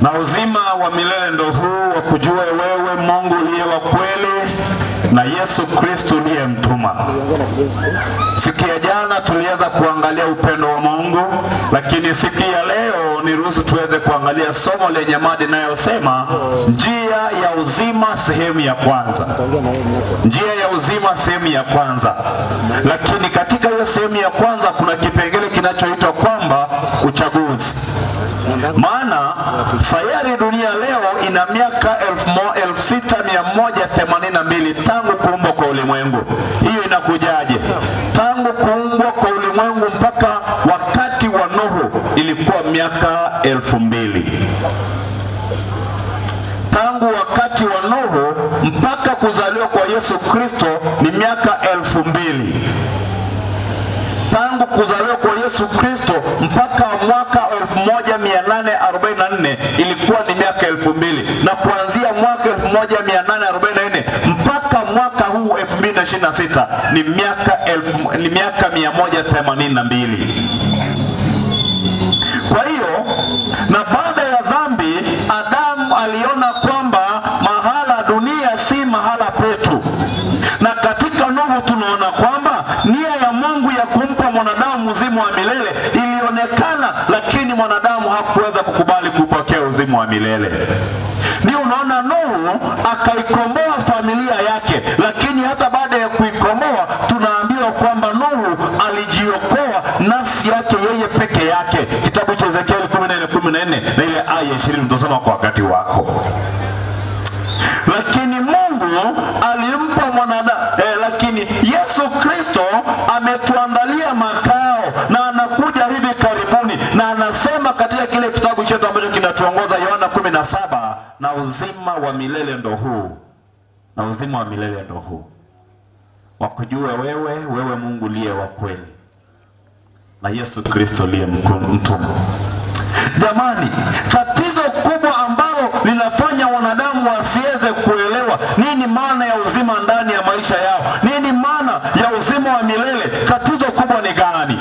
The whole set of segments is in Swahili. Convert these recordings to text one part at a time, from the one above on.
Na uzima wa milele ndo huu, wa kujua wewe Mungu uliye wa kweli na Yesu Kristo uliyemtuma. Siku ya jana tuliweza kuangalia upendo wa Mungu, lakini siku ya leo niruhusu tuweze kuangalia somo lenye mada inayosema njia ya uzima sehemu ya kwanza. Njia ya uzima sehemu ya kwanza. Lakini katika hiyo sehemu ya kwanza kuna kipengele kinachoitwa kwamba uchaguzi. Maana sayari dunia leo ina miaka 6182 tangu kuumbwa kwa ulimwengu. Hiyo inakujaje? Tangu kuumbwa kwa ulimwengu mpaka wakati wa Nuhu ilikuwa miaka 2000. Tangu wakati wa Nuhu mpaka kuzaliwa kwa Yesu Kristo ni miaka 2000. Tangu kuzaliwa kwa Yesu Kristo mpaka mwaka 1844 ilikuwa ni miaka 2000, na kuanzia mwaka 1844 mpaka mwaka huu 2026 ni miaka 182. Kwa hiyo, na baada ya dhambi Adamu aliona kwamba mahala dunia si mahala petu, na katika Nuhu tunaona kwamba nia ya Mungu ya kumpa mwanadamu uzima wa milele ilionekana, lakini mwanadamu hakuweza kukubali kupokea uzima wa milele. Ndio unaona Nuhu akaikomboa familia yake, lakini hata baada ya kuikomboa tunaambiwa kwamba Nuhu alijiokoa nafsi yake yeye peke yake. Kitabu cha Ezekieli 14:14 na ile aya 20 tutasoma kwa wakati wako. Lakini Mungu alimpa mwanadamu lakini Yesu Kristo ametuandalia makao na anakuja hivi karibuni, na anasema katika kile kitabu chetu ambacho kinatuongoza Yohana 17, na uzima wa milele ndo huu, na uzima wa milele ndo huu, wakujua wewe Mungu uliye wa kweli na Yesu Kristo uliye mtuma. Jamani, tatizo kubwa ambalo linafanya wanadamu wasiweze kuelewa nini maana ya uzima ndani ya maisha yao, nini maana ya uzima wa milele, tatizo kubwa ni gani?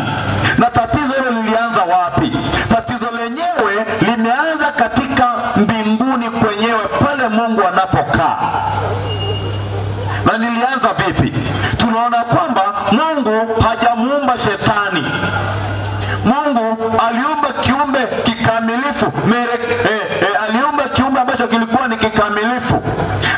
Na tatizo hilo lilianza wapi? Tatizo lenyewe limeanza katika mbinguni kwenyewe, pale Mungu anapokaa. Na nilianza vipi? Tunaona kwamba Mungu hajamuumba shetani. Mungu aliumba kiumbe kikamilifu, aliumba kiumbe ambacho kilikuwa ni kikamilifu,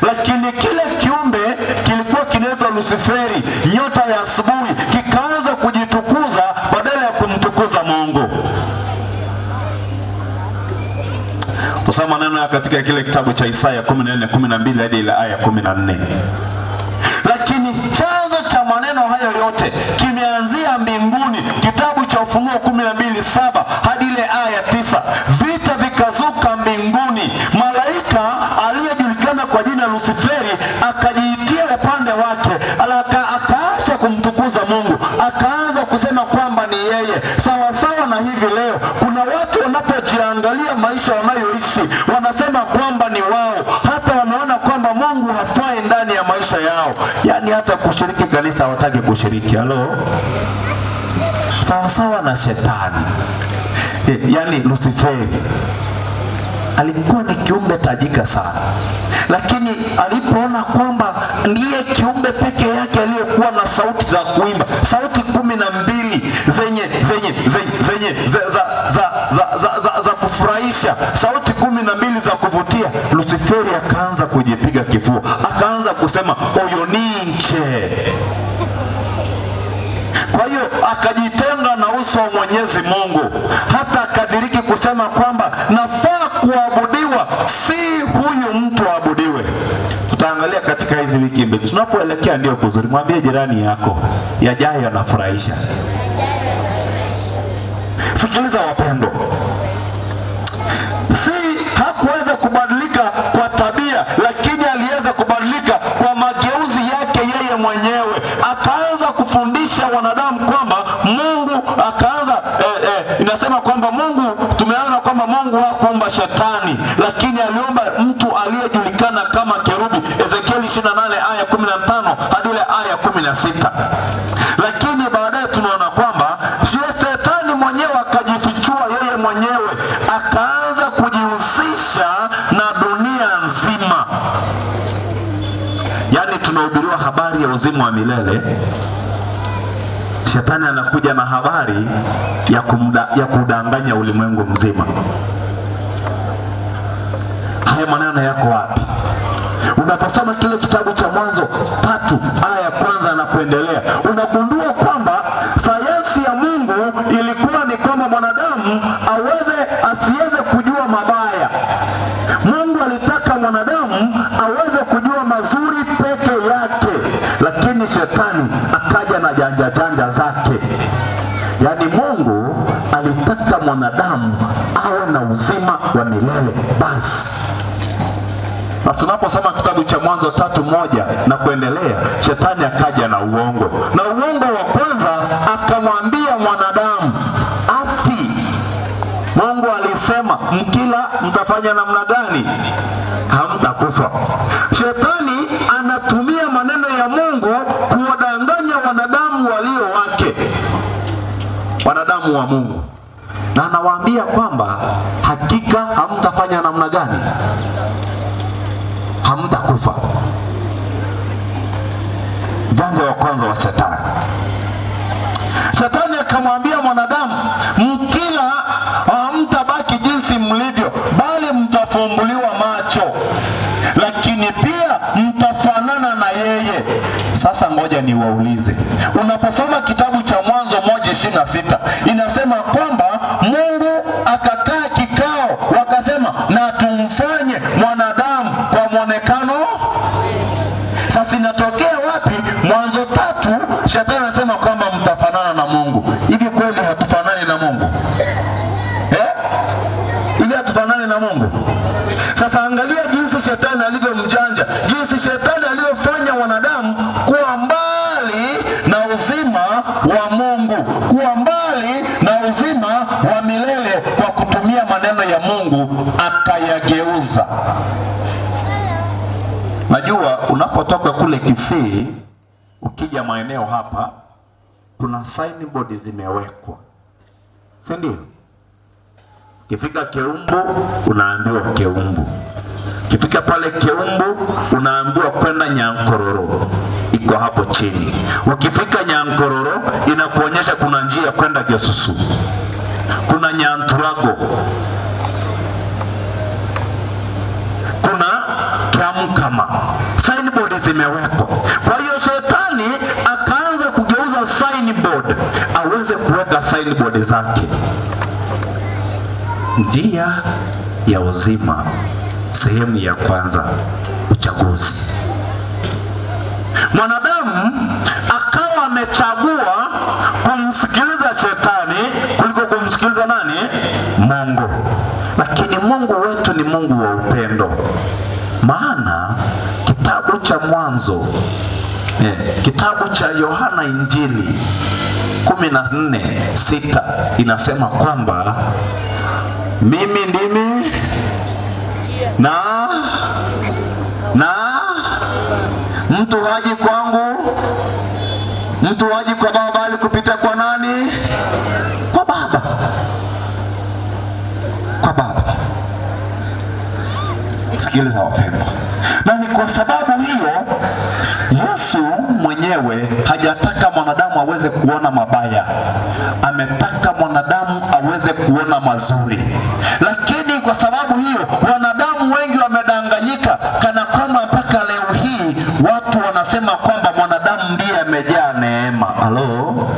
lakini kile kiumbe kilikuwa kinaitwa Luciferi, nyota ya asubuhi, kikaanza kujitukuza badala ya kumtukuza Mungu. Tusoma maneno katika kile kitabu cha Isaya 14:12 hadi ile aya 14. Lakini chanzo cha maneno hayo yote kimeanzia mbinguni. Kitabu cha Ufunuo 12:7 hadi ile aya 9. Vita vikazuka mbinguni. Malaika aliyejulikana kwa jina Luciferi akajiitia upande wake, akaacha kumtukuza Mungu, akaanza kusema kwamba ni yeye. Sawa sawa na hivi leo kuna watu wanapojiangalia maisha wanayoishi wanasema kwamba ni wao, hata wanaona kwamba Mungu hafai ndani ya maisha yao. Yaani hata kushiriki kanisa hawataki kushiriki. Halo? Sawa sawa na shetani. Yaani Luciferi alikuwa ni kiumbe tajika sana, lakini alipoona kwamba ndiye kiumbe peke yake aliyekuwa na sauti za kuimba, sauti 12 za kufurahisha, sauti 12 za kuvutia, Luciferi akaanza kujipiga kifua, akaanza kusema oyo ninche. Kwa hiyo akajitenga na uso wa Mwenyezi Mungu, hata akadiriki kusema kwamba nafaa kuabudiwa, si huyu mtu aabudiwe. Tutaangalia katika hizi wiki mbili tunapoelekea, ndio kuzuri. Mwambie jirani yako, yajayo yanafurahisha. Sikiliza wapendo, si hakuweza kubadilika kwa tabia, lakini aliweza kubadilika kwa mageuzi yake yeye mwenyewe. Akaanza kufundisha wanadamu kwamba Mungu akaanza inasema kwamba Mungu, tumeona kwamba Mungu hakuumba shetani, lakini aliumba mtu aliyejulikana kama kerubi. Ezekieli 28 aya 15 hadi ile aya 16. Lakini baadaye tunaona kwamba shetani mwenyewe akajifichua yeye mwenyewe, akaanza kujihusisha habari ya uzima wa milele, Shetani anakuja na habari ya kudanganya ulimwengu mzima. Haya maneno yako wapi? Unaposoma kile kitabu cha Mwanzo 3 aya ya kwanza na kuendelea, unagundua kwamba sayansi ya Mungu ilikuwa ni kwamba mwanadamu asiweze kujua mabaya. Mungu alitaka mwanadamu aweze kujua mazuri peke yake, lakini Shetani akaja na janja zake. Yaani Mungu alitaka mwanadamu awe na uzima wa milele basi. Na tunaposoma kitabu cha Mwanzo 3:1 na kuendelea, Shetani akaja na uongo. Na uongo wa kwanza akamwambia mwanadamu ati Mungu alisema mkila mtafanya namna gani? Hamtakufa. Shetani anatumia maneno ya Mungu kuwadanganya wanadamu walio wake, wanadamu wa Mungu, na anawaambia kwamba hakika hamtafanya namna gani? Hamtakufa. Janja wa kwanza wa Shetani. Shetani akamwambia mwanadamu, mkila hamtabaki jinsi mlivyo, bali mtafumbuliwa macho, lakini pia mtafanana na yeye. Sasa ngoja niwaulize, unaposoma kitabu cha Mwanzo 1:26 inasema kwamba Mungu akakaa kikao, wakasema na tumfanye mwanadamu kwa mwonekano. Sasa inatokea wapi? Mwanzo 3 Shetani anasema kwamba mtafanana na Mungu. Hivi kweli hatufanani na Mungu? Ili hatufanani na Mungu? Sasa angalia jinsi Shetani alivyomjanja, jinsi Shetani alivyofanya wanadamu kuwa mbali na uzima wa Mungu, kuwa mbali na uzima wa milele kwa kutumia maneno ya Mungu akayageuza. Najua unapotoka kule Kisii ukija maeneo hapa kuna signboard zimewekwa, si ndio? Ukifika Keumbu unaambiwa Keumbu. Ukifika pale Keumbu unaambiwa kwenda Nyankororo, iko hapo chini. Ukifika Nyankororo inakuonyesha kuna njia kwenda Gesusu, kuna Nyanturago, kuna Kiamkama. Signboard zimewekwa. Kwa hiyo Shetani akaanza kugeuza signboard aweze kuweka signboard zake. Njia ya uzima, sehemu ya kwanza, uchaguzi. Mwanadamu akawa amechagua kumsikiliza Shetani kuliko kumsikiliza nani? Mungu. Lakini Mungu wetu ni Mungu wa upendo. Maana kitabu cha Mwanzo, kitabu cha Yohana Injili 14:6 inasema kwamba mimi ndimi na mtu haji kwangu, mtu haji kwa Baba bali kupita kwa nani? Kwa Baba. Kwa Baba. Sikiliza wapendwa. Na ni kwa sababu hiyo Yesu mwenyewe hajataka mwanadamu aweze kuona mabaya, ametaka mwanadamu aweze kuona mazuri. Lakini kwa sababu hiyo wanadamu wengi wamedanganyika, kana kwamba mpaka leo hii watu wanasema kwamba mwanadamu ndiye amejaa neema. Halo?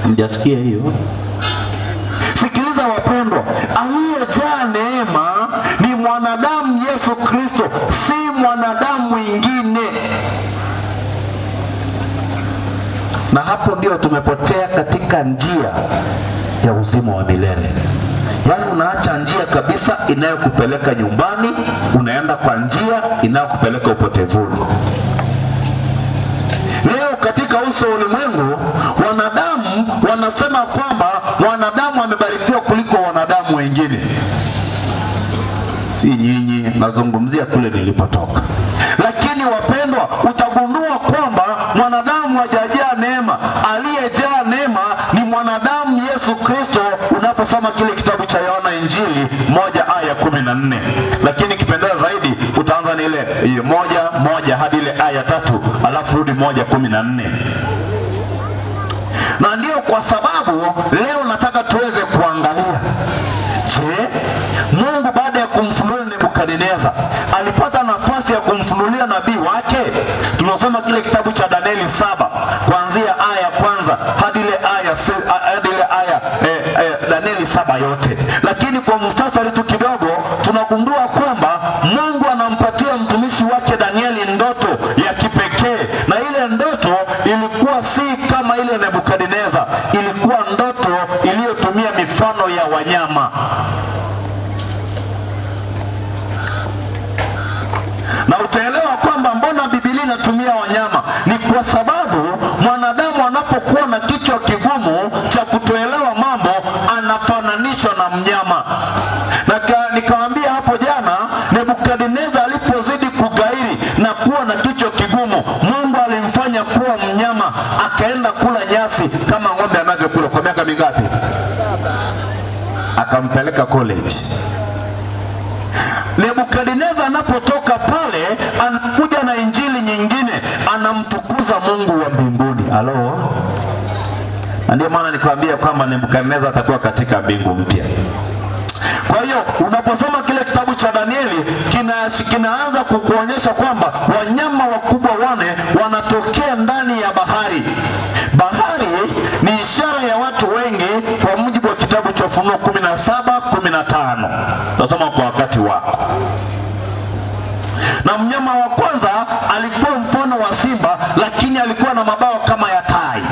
Mjasikia hiyo? Sikiliza wapendwa, aliyejaa neema ni mwanadamu Yesu Kristo, si mwanadamu mwingine. Na hapo ndio tumepotea katika njia ya uzima wa milele. Yaani unaacha njia kabisa inayokupeleka nyumbani, unaenda kwa njia inayokupeleka upotevuni. Leo katika uso wa ulimwengu wanadamu wanasema kwamba wanadamu amebarikiwa kuliko wanadamu wengine. Si nyinyi, nazungumzia kule nilipotoka. Lakini wapendwa, utagundua kwamba mwanadamu hajajaa neema. Aliyejaa neema ni mwanadamu Yesu Kristo, unaposoma kile kitabu cha Yohana Injili 1:14. Lakini kipendeza zaidi utaanza ni ile 1:1 hadi ile aya 3, alafu rudi 1:14. Na ndio kwa sababu leo nataka tuweze kuangalia, je, Mungu baada ya kumfunulia Nebukadneza alipata nafasi ya kumfunulia nabii wake? Tunasoma kile kitabu cha Danieli 7 kuanzia aya ya kwanza hadi ile aya Danieli 7 yote. Lakini kwa muhtasari tu kidogo, tunagundua kwamba Mungu anampatia mtumishi wake Danieli ndoto ya kipekee, na ile ndoto ilikuwa si kama ile Nebukadneza, ilikuwa ndoto iliyotumia mifano ya wanyama. Na utaelewa kwamba mbona Biblia inatumia wanyama, ni kwa sababu mwanadamu anapokuwa na kichwa kigumu cha kutoelewa mambo anafananishwa na mnyama. Na nikawaambia hapo jana, Nebukadneza alipozidi kugairi na kuwa na kichwa kigumu, Mungu alimfanya kuwa mnyama, akaenda kula nyasi kama ng'ombe anavyokula. Kwa miaka mingapi? 7. Akampeleka college. Nebukadneza anapotoka pale, anakuja na injili nyingine, anamtukuza Mungu wa mbinguni. Halo? Ndio maana nikwambia kwamba Nebukadneza atakuwa katika mbingu mpya. Kwa hiyo unaposoma kile kitabu cha Danieli, kinaanza kukuonyesha kwamba wanyama wakubwa 4 wanatokea ndani ya bahari. Bahari ni ishara ya watu wengi kwa mujibu wa kitabu cha Ufunuo 17:15. Nasoma kwa wakati wako. Na mnyama wa kwanza alikuwa mfano wa simba, lakini alikuwa na mabawa kama ya tai.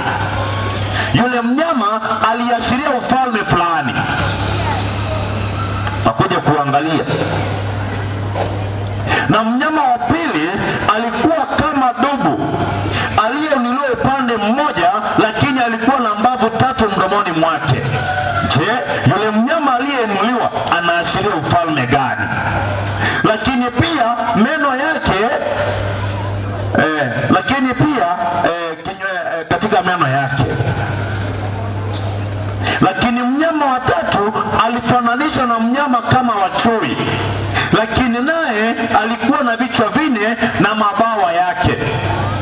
Yule mnyama aliashiria ufalme fulani. Takuja kuangalia. Na mnyama wa pili alikuwa kama dubu aliyeinuliwa upande mmoja, lakini alikuwa na mbavu 3 mdomoni mwake. Je, yule mnyama aliyeinuliwa anaashiria ufalme gani? Lakini pia meno yake katika meno yake. Lakini mnyama wa 3 alifananishwa na mnyama kama wa chui, lakini naye alikuwa na vichwa 4 na mabawa yake.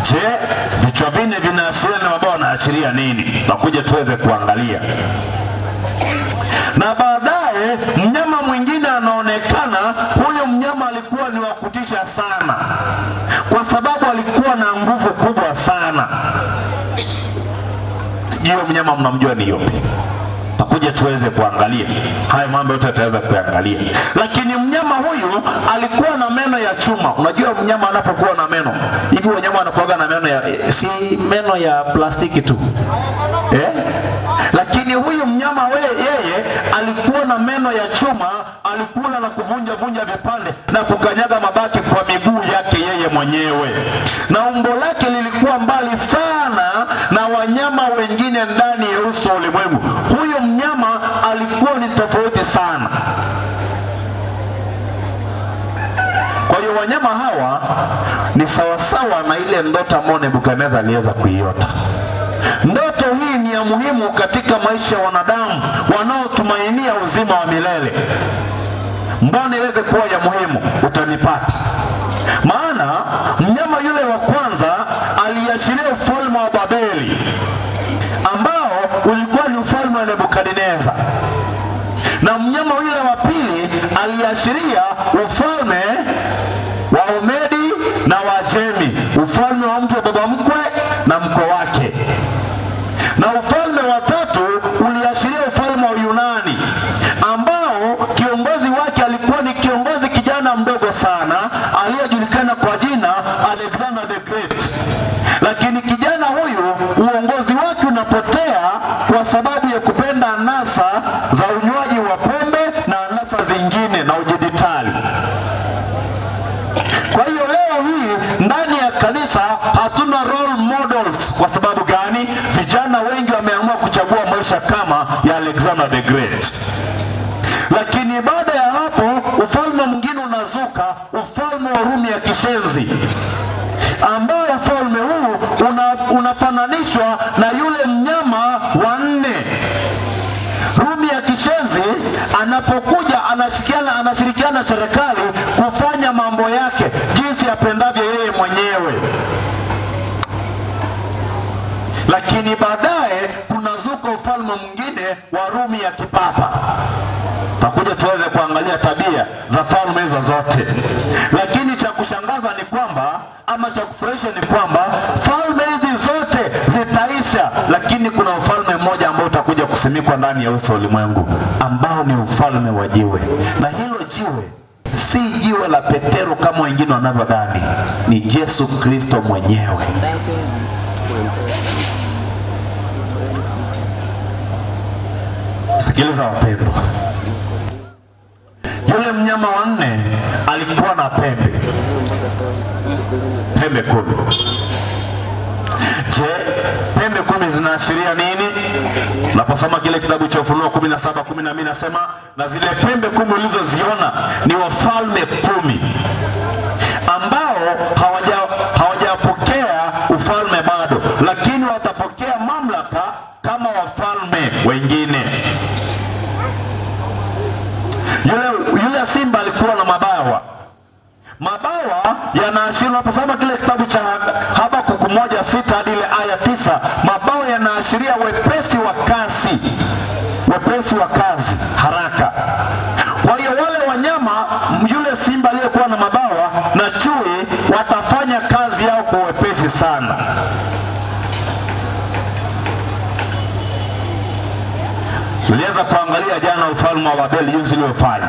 Je, vichwa 4 vinaashiria na mabawa yanaashiria nini? Tutakuja tuweze kuangalia. Na baadaye mnyama mwingine anaonekana. Huyo mnyama alikuwa ni wa kutisha sana, kwa sababu alikuwa na nguvu kubwa sana. Sijui mnyama mnamjua ni yupi? Tutakuja tuweze kuangalia. Haya mambo yote tutaweza kuangalia. Lakini mnyama huyu alikuwa na meno ya chuma. Unajua mnyama anapokuwa na meno hivi, wanyama wanakuwa na meno ya si meno ya plastiki tu. Lakini huyu mnyama yeye alikuwa na meno ya chuma, alikula na kuvunja vipande na kukanyaga mabaki kwa miguu yake yeye mwenyewe. Na umbo lake lilikuwa mbali sana na wanyama wengine ndani ya uso wa ulimwengu. Huyu mnyama alikuwa ni tofauti sana. Kwa hiyo wanyama hawa ni sawasawa na ile ndoto ambayo Nebukadneza aliweza kuiota. Ndoto hii ni ya muhimu katika maisha ya wanadamu wanaotumainia uzima wa milele. Mbona iweze kuwa ya muhimu? Utanipata. Maana mnyama yule wa kwanza aliashiria ufalme wa Babeli, ambao ulikuwa ni ufalme wa Nebukadneza. Na mnyama yule wa pili aliashiria ufalme wa Umedi na Wajemi, ufalme wa mtu wa baba mkwe na mkwe wake. Na ufalme wa 3 uliashiria ufalme wa Yunani, ambao kiongozi wake alikuwa ni kiongozi kijana mdogo sana aliyejulikana kwa jina Alexander the Great. Lakini kijana huyu uongozi wake unapotea kwa sababu ya kupenda anasa za unywaji wa pombe na anasa zingine na ujiditali. Kwa hiyo leo hii ndani ya kanisa hatuna role models. Kwa sababu gani? Vijana wengi wameamua kuchagua maisha kama ya Alexander the Great. Lakini baada ya hapo ufalme mwingine unazuka, ufalme wa Rumi ya kishenzi, ambao ufalme huu unafananishwa na yule mnyama wa 4. Rumi ya kishenzi anapokuja anashirikiana na serikali kufanya mambo yake jinsi apendavyo yeye mwenyewe. Lakini baadaye kunazuka ufalme mwingine wa Rumi ya kipapa. Takuja tuweze kuangalia tabia za falme hizo zote. Lakini cha kushangaza ni kwamba, ama cha kufurahisha ni kwamba, falme hizi zote zitaisha, lakini kuna ufalme mmoja ambao utakuja kusimikwa ndani ya uso ulimwengu, ambao ni ufalme wa jiwe. Na hilo jiwe si jiwe la Petero kama wengine wanavyodhani, ni Yesu Kristo mwenyewe. Sikiliza wapendwa, yule mnyama wa nne alikuwa na pembe 10. Je, pembe 10 zinaashiria nini? Unaposoma kile kitabu cha Ufunuo 17:12 nasema, na zile pembe 10 ulizoziona ni wafalme 10 ambao hawajapokea ufalme bado, lakini watapokea mamlaka kama wafalme wengine. Yule simba alikuwa na mabawa. Mabawa yanaashiria, unaposoma kile kitabu cha Habakuku 1:6 hadi ile aya 9, mabawa yanaashiria wepesi wa kazi, haraka. Kwa hiyo wale wanyama, yule simba aliyekuwa na mabawa na chui, watafanya kazi yao kwa wepesi sana. Tuliweza kuangalia jana ufalme wa Babeli jinsi uliofanya.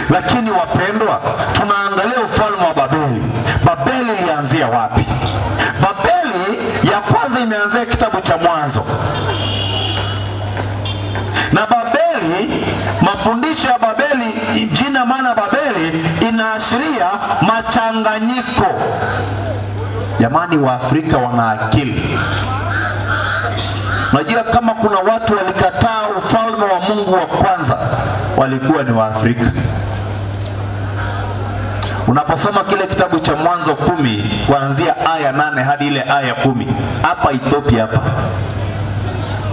Lakini wapendwa, tunaangalia ufalme wa Babeli. Babeli ilianzia wapi? Babeli ya kwanza imeanzia kitabu cha Mwanzo. Na Babeli, mafundisho ya Babeli, jina maana Babeli inaashiria machanganyiko. Jamani, Waafrika wana akili. Unajua kama kuna watu walikataa ufalme wa Mungu wa kwanza, walikuwa ni Waafrika. Unaposoma kile kitabu cha Mwanzo 10 kuanzia aya 8 hadi ile aya 10, hapa Ethiopia hapa.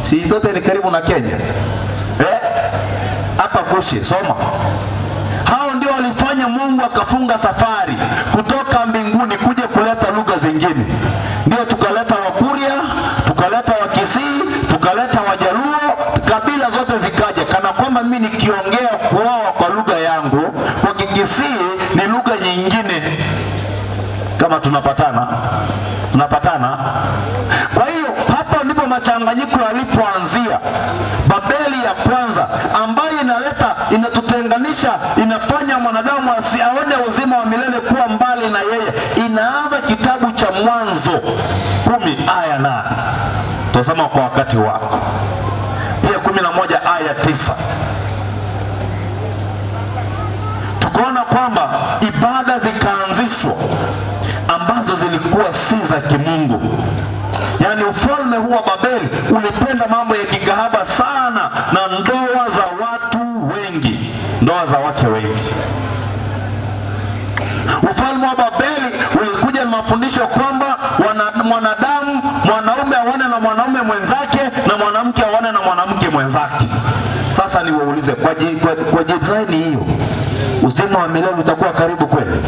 Si Ethiopia ni karibu na Kenya? Hapa Kushi, soma. Hao ndio walifanya Mungu akafunga safari kutoka mbinguni kuja kuleta lugha zingine. Ndio tukaleta Wakuria, tukaleta Wakisii, tukaleta Wajaluo, kabila zote zikaja, kana kwamba mimi nikiongea kuoa kwa lugha yangu, kwa Kikisii ni lugha nyingine. Kama tunapatana. Kwa hiyo hapa ndipo machanganyiko yalipoanzia. Babeli ya kwanza ambayo inatutenganisha, inafanya mwanadamu asione uzima wa milele kuwa mbali na yeye, inaanza kitabu cha Mwanzo 10 aya 8. Tusoma kwa wakati wako. Pia 11 aya 9. Tukaona kwamba ibada zikaanzishwa ambazo zilikuwa si za kimungu. Yaani ufalme huu wa Babeli ulipenda mambo ya kikahaba sana, na ndoa za watu wengi, ndoa za wake wengi. Ufalme wa Babeli ulikuja na mafundisho kwamba mwanaume aone na mwanaume mwenzake, na mwanamke aone na mwanamke mwenzake. Sasa niwaulize, kwa design hiyo uzima wa milele utakuwa karibu kweli?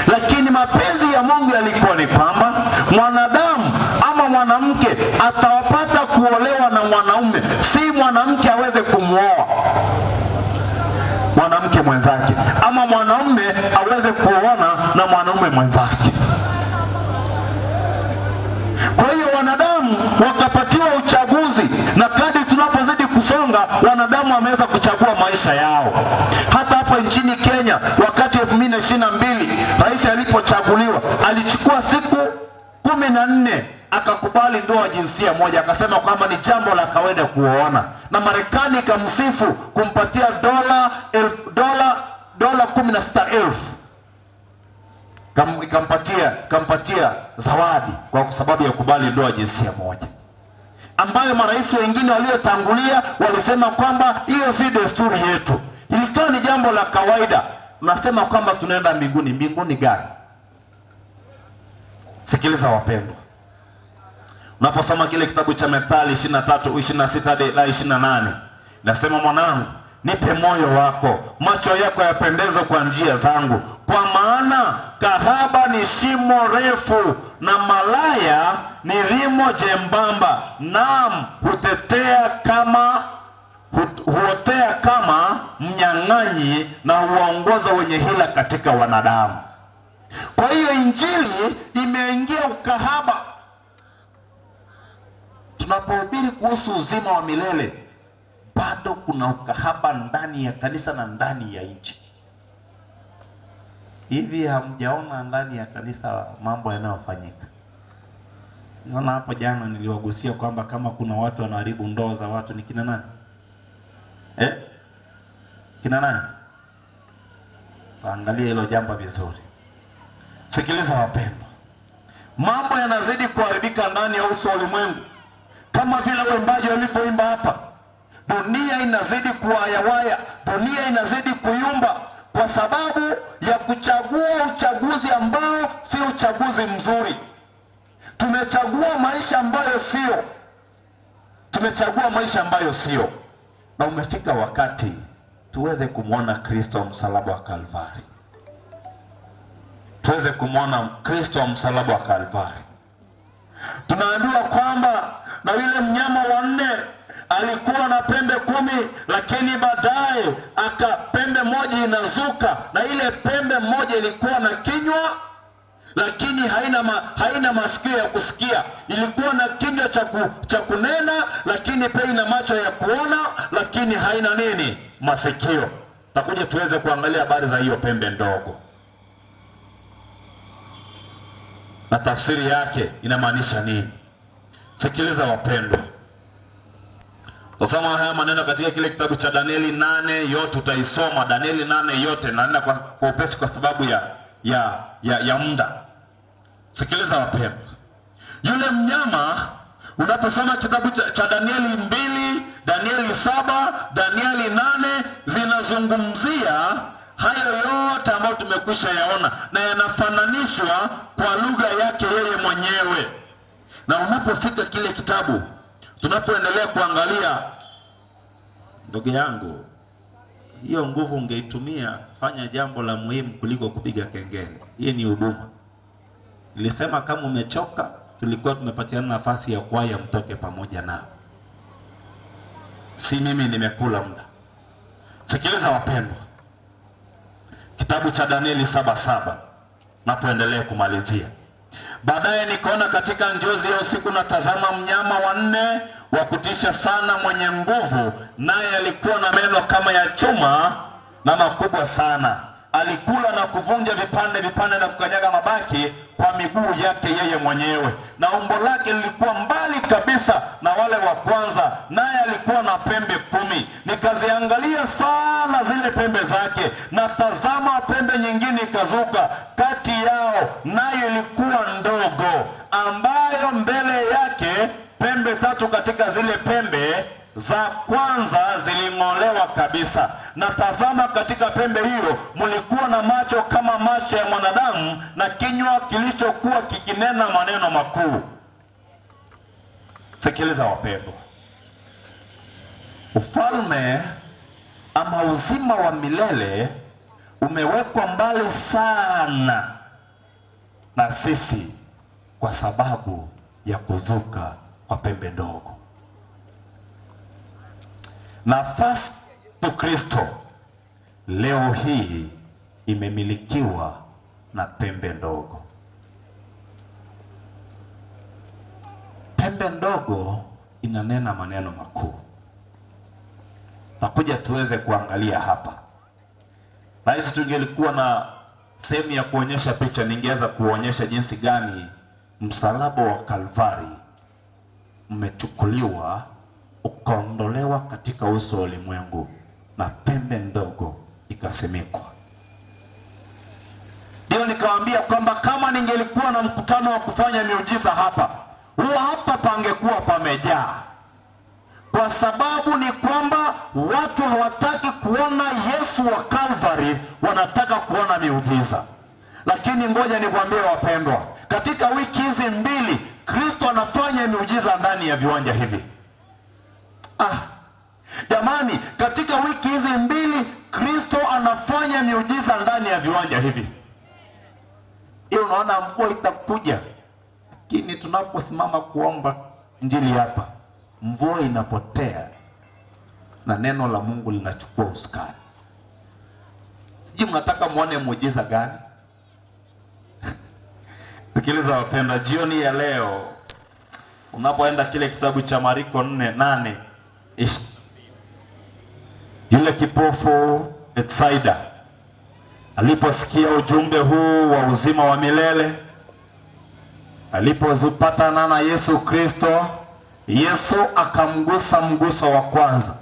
Lakini mapenzi ya Mungu yalikuwa ni kwamba mwanadamu ama mwanamke atawapata kuolewa na mwanaume, si mwanamke aweze kumuoa mwanamke mwenzake, ama mwanaume aweze kuoana na mwanaume mwenzake. Kwa hiyo wanadamu wakapatiwa uchaguzi, na kadri tunapozidi kusonga, wanadamu wameweza kuchagua maisha yao. Hata hapa nchini Kenya wakati 2022 rais alipochaguliwa, alichukua siku 14 akakubali ndoa jinsia moja, akasema kwamba ni jambo la kawaida kuoana, na Marekani ikamsifu kumpatia dola 16,000 kampatia zawadi kwa sababu ya kubali ndoa jinsia moja, ambayo marais wengine waliotangulia walisema kwamba hiyo si desturi yetu. Ilikuwa ni jambo la kawaida. Unasema kwamba tunaenda mbinguni. Mbinguni gani? Sikiliza wapendwa, unaposoma kile kitabu cha Methali 23:26 hadi 28, Nasema, mwanangu, nipe moyo wako, macho yako yapendezwe kwa njia zangu, kwa maana kahaba ni shimo refu na malaya ni rimo jembamba, naam huotea kama mnyang'anyi na huwaongoza wenye hila katika wanadamu. Kwa hiyo injili imeingia ukahaba. Tunapohubiri kuhusu uzima wa milele, bado kuna ukahaba ndani ya kanisa na ndani ya nchi. Hivi hamjaona ndani ya kanisa mambo yanayofanyika? Naona hapo jana niliwagusia kwamba kama kuna watu wanaharibu ndoa za watu ni kina nani? Kina nani? Paangalia hilo jambo vizuri. Sikiliza wapendwa, mambo yanazidi kuharibika ndani ya uso wa ulimwengu, kama vile waimbaji walivyoimba hapa. Dunia inazidi kuwayawaya, dunia inazidi kuyumba kwa sababu ya kuchagua uchaguzi ambao si uchaguzi mzuri. Tumechagua maisha ambayo sio, na umefika wakati tuweze kumwona Kristo msalaba wa Kalvari. Tuweze kumwona Kristo msalaba wa Kalvari. Tunaambiwa kwamba na yule mnyama wa 4 alikuwa na pembe 10, lakini baadaye pembe moja inazuka, na ile pembe moja ilikuwa na kinywa lakini haina masikio ya kusikia. Ilikuwa na kinywa cha kunena, lakini pia ina macho ya kuona, lakini haina nini? Masikio. Takuja tuweze kuangalia habari za hiyo pembe ndogo na tafsiri yake inamaanisha nini. Sikiliza wapendwa, tusoma haya maneno katika kile kitabu cha Danieli 8. Yote utaisoma Danieli 8 yote, na nenda kwa upesi kwa sababu ya muda. Sikiliza wapendwa, yule mnyama, unaposoma kitabu cha Danieli 2, Danieli 7, Danieli 8, zinazungumzia haya yote ambayo tumekwisha yaona, na yanafananishwa kwa lugha yake yeye mwenyewe. Na unapofika kile kitabu, tunapoendelea kuangalia, ndugu yangu, hiyo nguvu ungeitumia kufanya jambo la muhimu kuliko kupiga kengele. Hii ni huduma. Nilisema kama umechoka, tulikuwa tumepatiana nafasi ya kwaya mtoke pamoja nao. Si mimi nimekula muda. Sikiliza wapendwa, kitabu cha Danieli 7:7, napoendelea kumalizia. Baadaye nikaona katika njozi ya usiku, na tazama, mnyama wa 4 wa kutisha sana, mwenye nguvu, naye alikuwa na meno kama ya chuma na makubwa sana. Alikula na kuvunja vipande na kukanyaga mabaki kwa miguu yake yeye mwenyewe, na umbo lake lilikuwa mbali kabisa na wale wa kwanza, naye alikuwa na pembe 10. Nikaziangalia sana zile pembe zake, na tazama, pembe nyingine ikazuka kati yao, nayo ilikuwa ndogo, ambayo mbele yake pembe 3 katika zile pembe za kwanza ziling'olewa kabisa. Na tazama, katika pembe hiyo mlikuwa na macho kama macho ya mwanadamu, na kinywa kilichokuwa kikinena maneno makuu. Sikiliza wapendwa, ufalme ama uzima wa milele umewekwa mbali sana na sisi kwa sababu ya kuzuka kwa pembe ndogo. Nafasi ya Kristo leo hii imemilikiwa na pembe ndogo. Pembe ndogo inanena maneno makuu. Takuja tuweze kuangalia hapa. Na hizi tungelikuwa na sehemu ya kuonyesha picha, ningeweza kuonyesha jinsi gani msalaba wa Kalvari umechukuliwa ukaondolewa katika uso wa ulimwengu na pembe ndogo ikasimikwa. Ndio nikawaambia kwamba kama ningelikuwa na mkutano wa kufanya miujiza hapa, huwa hapa pangekuwa pamejaa. Kwa sababu ni kwamba watu hawataki kuona Yesu wa Kalvari, wanataka kuona miujiza. Lakini ngoja nikwambie wapendwa, katika wiki hizi 2 Kristo anafanya miujiza ndani ya viwanja hivi. Jamani, katika wiki hizi mbili Kristo anafanya miujiza ndani ya viwanja hivi. Hiyo unaona mvua itakuja, lakini tunaposimama kuomba injili hapa, mvua inapotea na neno la Mungu linachukua usukani. Sijui mnataka muone muujiza gani? Sikiliza wapenda, jioni ya leo unapoenda kile kitabu cha Marko 4:8, yule kipofu Betsaida aliposikia ujumbe huu wa uzima wa milele, alipozipatana na Yesu Kristo, Yesu akamgusa mguso wa kwanza.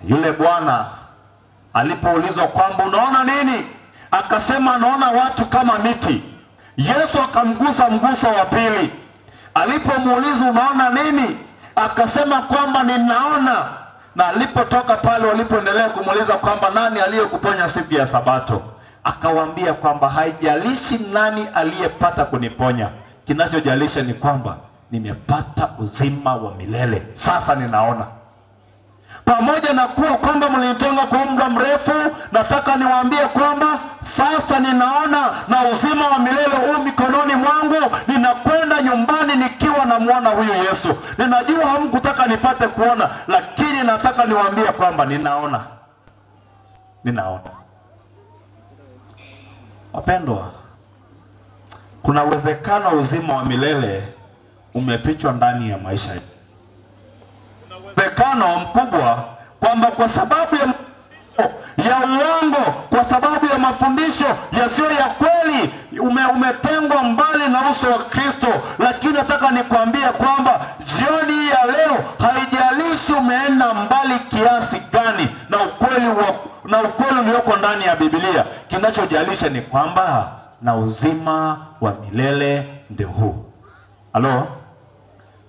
Yule bwana alipoulizwa kwamba unaona nini, akasema naona watu kama miti. Yesu akamgusa mguso wa pili. Alipomuuliza unaona nini, akasema kwamba ninaona. Na alipotoka pale, walipoendelea kumuuliza kwamba nani aliyekuponya siku ya Sabato, akawaambia kwamba haijalishi nani aliyepata kuniponya, kinachojalisha ni kwamba nimepata uzima wa milele, sasa ninaona. Pamoja na kuwa kwamba mlinitenga kwa muda mrefu, nataka niwaambie kwamba sasa ninaona na uzima wa milele huu mikononi mwangu. Ninakwenda nyumbani nikiwa namuona huyu Yesu. Ninajua hamkutaka nipate kuona, lakini nataka niwaambie kwamba ninaona. Wapendwa, kuna uwezekano uzima wa milele umefichwa ndani ya maisha yetu. Uwezekano mkubwa kwamba kwa sababu ya uongo, kwa sababu ya mafundisho yasiyo ya kweli, umetengwa mbali na uso wa Kristo. Lakini nataka nikwambie kwamba jioni ya leo, haijalishi umeenda mbali kiasi gani na ukweli ulioko ndani ya Biblia, kinachojalisha ni kwamba na uzima wa milele ndio huu. Halo,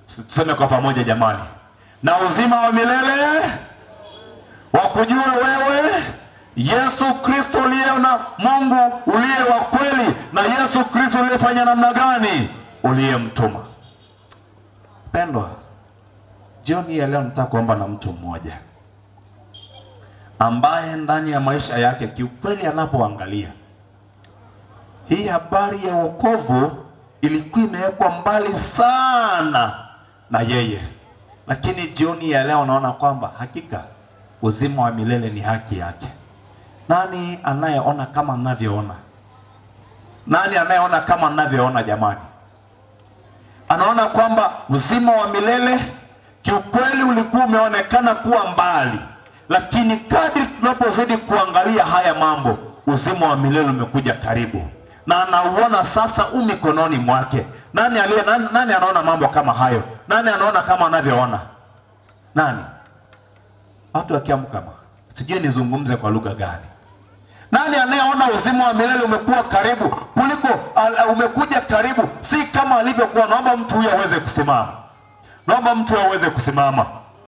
tuseme kwa pamoja jamani, na uzima wa milele wa kujua wewe Yesu Kristo uliye na Mungu uliye wa kweli, na Yesu Kristo uliyefanya namna gani, uliyemtuma. Pendwa, jioni ya leo nataka kuomba na mtu mmoja ambaye ndani ya maisha yake kiukweli anapoangalia hii habari ya wokovu ilikuwa imewekwa mbali sana na yeye, lakini jioni ya leo naona kwamba hakika uzima wa milele ni haki yake. Nani anayeona kama ninavyoona? Nani anayeona kama ninavyoona jamani? Anaona kwamba uzima wa milele kiukweli ulikuwa umeonekana kuwa mbali, lakini kadri tunapozidi kuangalia haya mambo, uzima wa milele umekuja karibu na anauona sasa mikononi mwake. Nani anaona mambo kama hayo? Nani anaona kama anavyoona? Nani? Watu wakiamka, sijui nizungumze kwa lugha gani. Nani anayeona uzima wa milele umekuwa karibu kuliko umekuja karibu, si kama alivyokuwa? Naomba mtu huyu aweze kusimama.